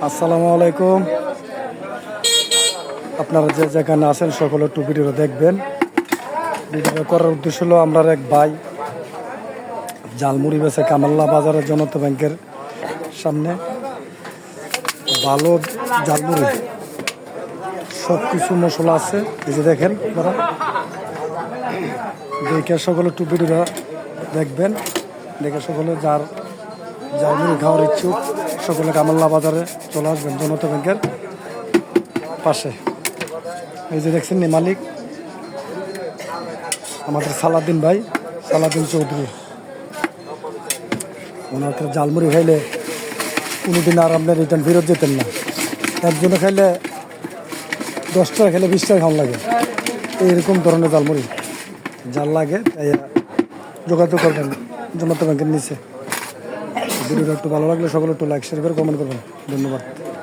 আসসালামু আলাইকুম। আপনারা যে যেখানে আছেন সকলে একটু ভিডিওটা দেখবেন। ভিডিওটা করার উদ্দেশ্য হলো আমরা এক ভাই জালমুড়ি বেচে কামাল্লা বাজারের জনতা ব্যাংকের সামনে। ভালো জালমুড়ি, সব কিছু মশলা আছে। এই যে দেখেন আপনারা, দেখে সকলে একটু ভিডিওটা দেখবেন। দেখে সকলে যার জালমুড়ি খাওয়ার ইচ্ছুক সকলে কামাল্লা বাজারে চলে আসবেন, জনতা ব্যাংকের পাশে। এই যে দেখছেন মালিক আমাদের সালাউদ্দিন ভাই, সালাউদ্দিন চৌধুরী। ওনার জালমুড়ি খাইলে কোনোদিন আর আপনার রিটার্ন ফেরত যেতেন না। একজনে খাইলে 10 টাকা, খাইলে 20 টাকা খাওয়া লাগে। এইরকম ধরনের জালমুড়ি জাল লাগে, তাই যোগাযোগ করবেন জনতা ব্যাংকের নিচে। ভিডিওটা একটু ভালো লাগলে সকলে একটু লাইক শেয়ার করে কমেন্ট করবেন। ধন্যবাদ।